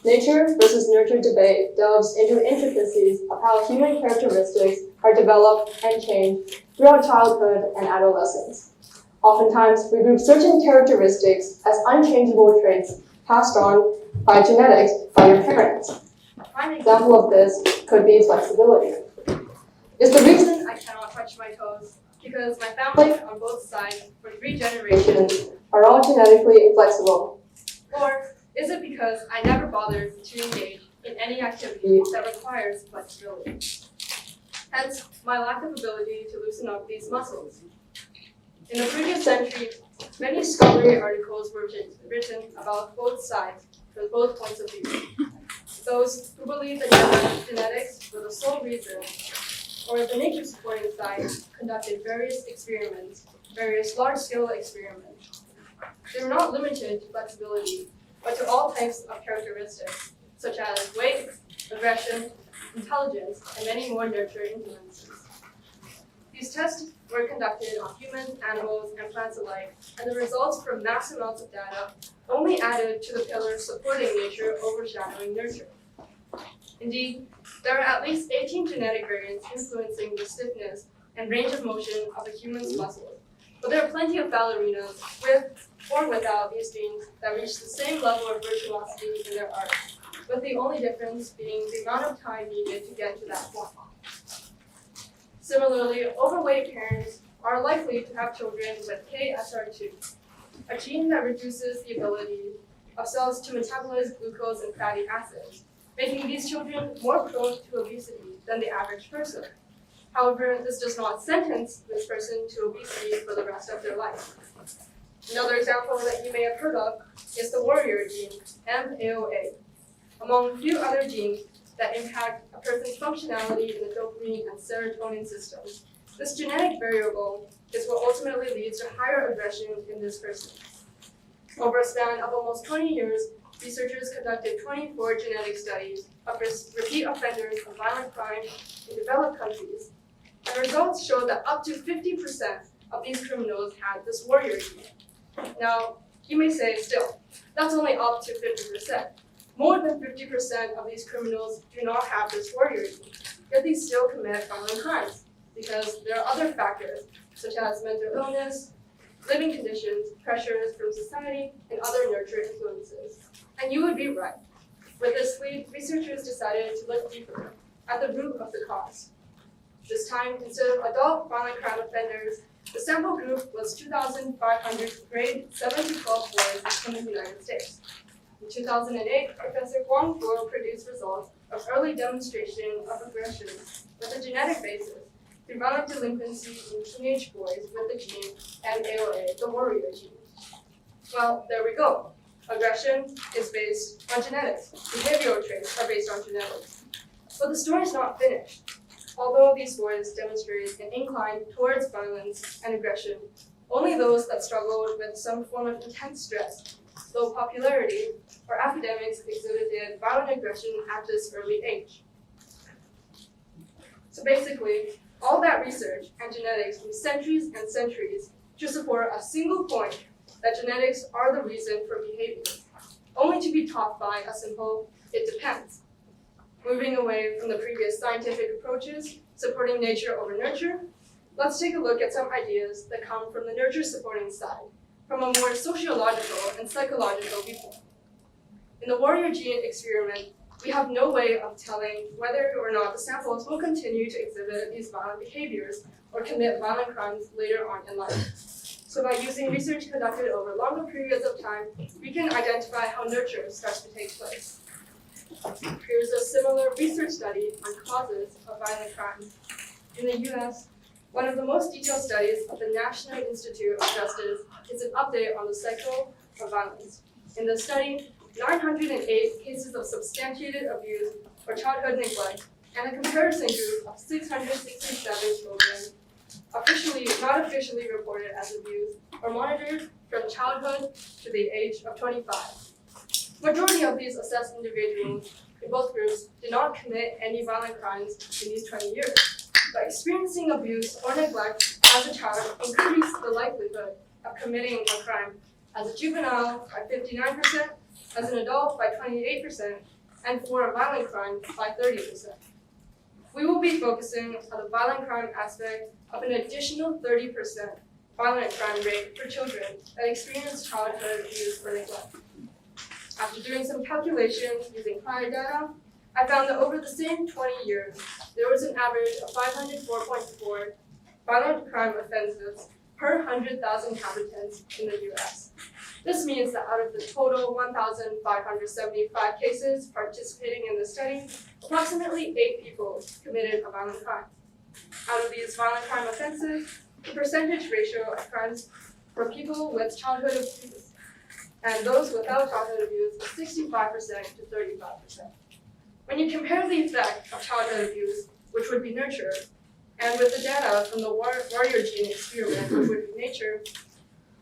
Nature versus nurture debate delves into the intricacies of how human characteristics are developed and changed throughout childhood and adolescence. Oftentimes, we group certain characteristics as unchangeable traits passed on by genetics by your parents. A prime example of this could be flexibility. It's the reason I cannot touch my toes, because my family on both sides for 3 generations are all genetically inflexible. Or is it because I never bothered to engage in any activity that requires flexibility? Hence, my lack of ability to loosen up these muscles. In the previous century, many scholarly articles were written about both sides from both points of view. Those who believed that genetics were the sole reason, or the nature supporting side, conducted various experiments, various large-scale experiments. They were not limited to flexibility, but to all types of characteristics, such as weight, aggression, intelligence, and many more nurture influences. These tests were conducted on humans, animals, and plants alike, and the results from mass amounts of data only added to the pillars supporting nature overshadowing nurture. Indeed, there are at least 18 genetic variants influencing the stiffness and range of motion of a human's muscles, but there are plenty of ballerinas with or without these genes that reach the same level of virtuosity in their art, with the only difference being the amount of time needed to get to that point. Similarly, overweight parents are likely to have children with KSR2, a gene that reduces the ability of cells to metabolize glucose and fatty acids, making these children more prone to obesity than the average person. However, this does not sentence this person to obesity for the rest of their life. Another example that you may have heard of is the warrior gene, MAOA. Among few other genes that impact a person's functionality in the dopamine and serotonin systems, this genetic variable is what ultimately leads to higher aggression in this person. Over a span of almost 20 years, researchers conducted 24 genetic studies of repeat offenders of violent crime in developed countries, and results showed that up to 50% of these criminals had this warrior gene. Now, you may say, still, that's only up to 50%. More than 50% of these criminals do not have this warrior gene, yet they still commit violent crimes because there are other factors, such as mental illness, living conditions, pressures from society, and other nurture influences. And you would be right. With this lead, researchers decided to look deeper at the root of the cause. This time, instead of adult violent crime offenders, the sample group was 2,500 grade 7 to 12 boys in the United States. In 2008, Professor Huang Guo produced results of early demonstration of aggression with a genetic basis through violent delinquency in teenage boys with the gene MAOA, the warrior gene. Well, there we go. Aggression is based on genetics. Behavioral traits are based on genetics. But the story is not finished. Although these boys demonstrated an incline towards violence and aggression, only those that struggled with some form of intense stress, low popularity, or academics exhibited violent aggression at this early age. So basically, all that research and genetics from centuries and centuries to support a single point that genetics are the reason for behavior, only to be taught by a simple, it depends. Moving away from the previous scientific approaches, supporting nature over nurture, let's take a look at some ideas that come from the nurture supporting side, from a more sociological and psychological viewpoint. In the warrior gene experiment, we have no way of telling whether or not the samples will continue to exhibit these violent behaviors or commit violent crimes later on in life. So by using research conducted over longer periods of time, we can identify how nurture starts to take place. Here's a similar research study on causes of violent crime. In the US, one of the most detailed studies of the National Institute of Justice is an update on the cycle of violence. In the study, 908 cases of substantiated abuse or childhood neglect, and a comparison group of 667 children not officially reported as abused or monitored from childhood to the age of 25. Majority of these assessed individuals in both groups did not commit any violent crimes in these 20 years, but experiencing abuse or neglect as a child increased the likelihood of committing a crime as a juvenile by 59%, as an adult by 28%, and for violent crime by 30%. We will be focusing on the violent crime aspect of an additional 30% violent crime rate for children that experience childhood abuse or neglect. After doing some calculations using prior data, I found that over the same 20 years, there was an average of 504.4 violent crime offenses per 100,000 inhabitants in the US. This means that out of the total 1,575 cases participating in the study, approximately 8 people committed a violent crime. Out of these violent crime offenses, the percentage ratio of crimes for people with childhood abuse and those without childhood abuse is 65% to 35%. When you compare the effect of childhood abuse, which would be nurture, and with the data from the warrior gene experiment, which would be nature,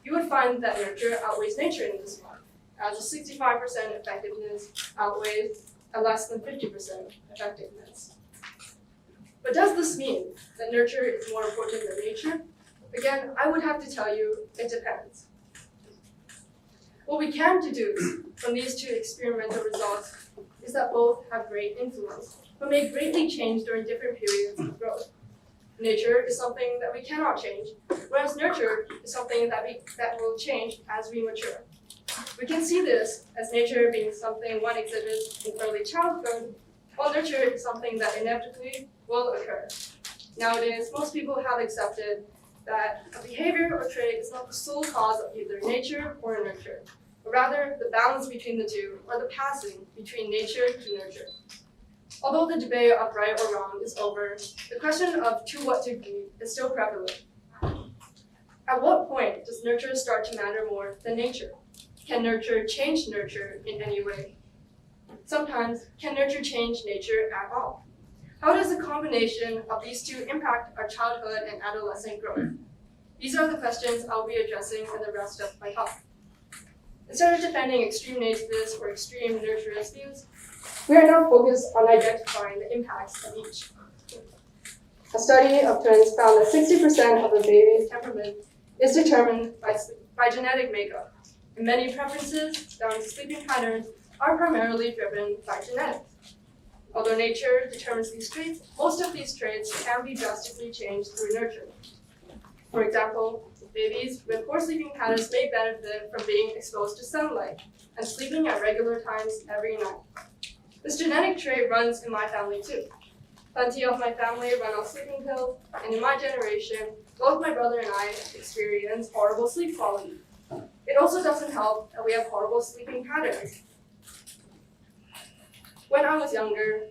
you would find that nurture outweighs nature in this one, as a 65% effectiveness outweighs a less than 50% effectiveness. But does this mean that nurture is more important than nature? Again, I would have to tell you, it depends. What we can deduce from these two experimental results is that both have great influence, but may greatly change during different periods of growth. Nature is something that we cannot change, whereas nurture is something that will change as we mature. We can see this as nature being something one exhibits in early childhood, while nurture is something that inevitably will occur. Nowadays, most people have accepted that a behavior or trait is not the sole cause of either nature or nurture, but rather the balance between the two, or the passing between nature to nurture. Although the debate of right or wrong is over, the question of to what degree is still prevalent. At what point does nurture start to matter more than nature? Can nurture change nurture in any way? Sometimes, can nurture change nature at all? How does the combination of these two impact our childhood and adolescent growth? These are the questions I'll be addressing in the rest of my talk. Instead of defending extreme nativists or extreme nurturist views, we are now focused on identifying the impacts of each. A study of twins found that 60% of a baby's temperament is determined by genetic makeup, and many preferences down to sleeping patterns are primarily driven by genetics. Although nature determines these traits, most of these traits can be drastically changed through nurture. For example, babies with poor sleeping patterns may benefit from being exposed to sunlight and sleeping at regular times every night. This genetic trait runs in my family too. Plenty of my family run on sleeping pills, and in my generation, both my brother and I experience horrible sleep quality. It also doesn't help that we have horrible sleeping patterns. When I was younger,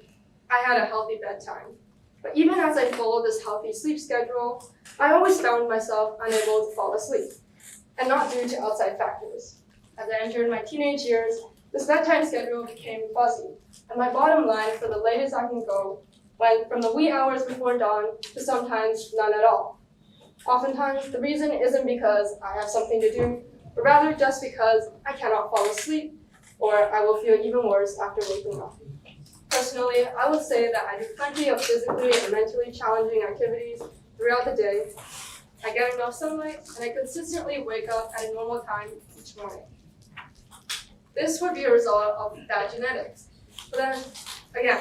I had a healthy bedtime. But even as I followed this healthy sleep schedule, I always found myself unable to fall asleep, and not due to outside factors. As I entered my teenage years, this bedtime schedule became fuzzy, and my bottom line for the latest I can go went from the wee hours before dawn to sometimes none at all. Oftentimes, the reason isn't because I have something to do, but rather just because I cannot fall asleep, or I will feel even worse after waking up. Personally, I would say that I do plenty of physically and mentally challenging activities throughout the day. I get enough sunlight, and I consistently wake up at a normal time each morning. This would be a result of bad genetics. But then, again,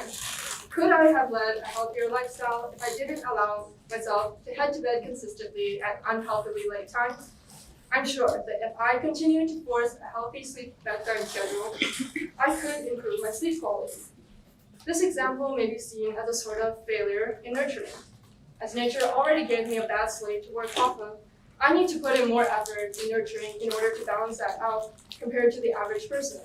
could I have led a healthier lifestyle if I didn't allow myself to head to bed consistently at unhealthily late times? I'm sure that if I continued to force a healthy sleep bedtime schedule, I could improve my sleep quality. This example may be seen as a sort of failure in nurturing. As nature already gave me a bad slate to work off of, I need to put in more effort in nurturing in order to balance that out compared to the average person.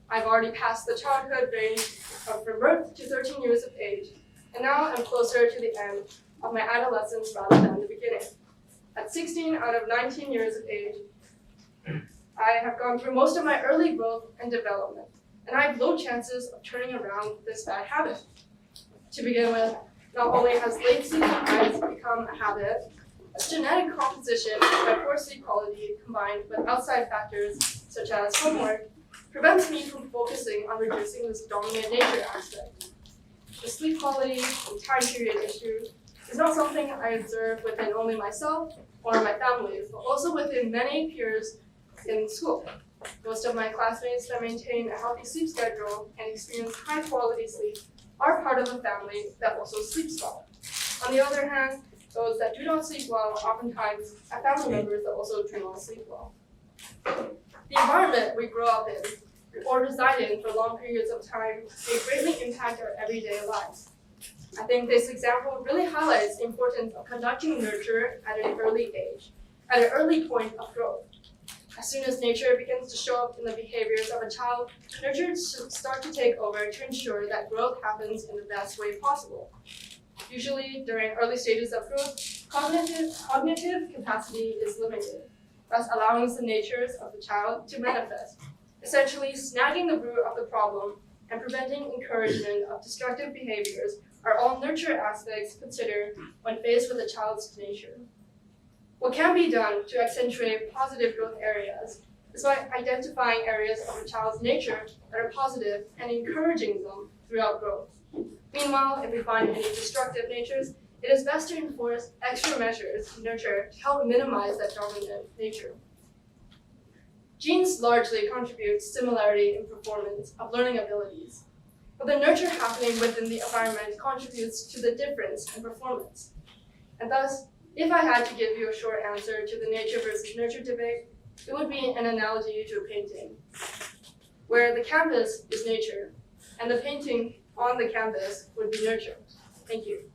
I've already passed the childhood range from birth to 13 years of age, and now I'm closer to the end of my adolescence rather than the beginning. At 16 out of 19 years of age, I have gone through most of my early growth and development, and I have low chances of turning around this bad habit. To begin with, not only has late sleeping times become a habit, its genetic composition and my poor sleep quality combined with outside factors such as homework prevents me from focusing on reducing this dominant nature aspect. The sleep quality and time period issue is not something I observe within only myself or my family, but also within many peers in school. Most of my classmates that maintain a healthy sleep schedule and experience high quality sleep are part of a family that also sleeps well. On the other hand, those that do not sleep well oftentimes have family members that also do not sleep well. The environment we grow up in or reside in for long periods of time may greatly impact our everyday lives. I think this example really highlights the importance of conducting nurture at an early age, at an early point of growth. As soon as nature begins to show up in the behaviors of a child, nurture should start to take over to ensure that growth happens in the best way possible. Usually, during early stages of growth, cognitive capacity is limited, thus allowing the natures of the child to manifest, essentially snagging the root of the problem and preventing encouragement of destructive behaviors are all nurture aspects considered when faced with a child's nature. What can be done to accentuate positive growth areas is by identifying areas of a child's nature that are positive and encouraging them throughout growth. Meanwhile, if we find any destructive natures, it is best to enforce extra measures to nurture to help minimize that dominant nature. Genes largely contribute to similarity in performance of learning abilities, but the nurture happening within the environment contributes to the difference in performance. And thus, if I had to give you a short answer to the nature versus nurture debate, it would be an analogy to a painting, where the canvas is nature, and the painting on the canvas would be nurture. Thank you.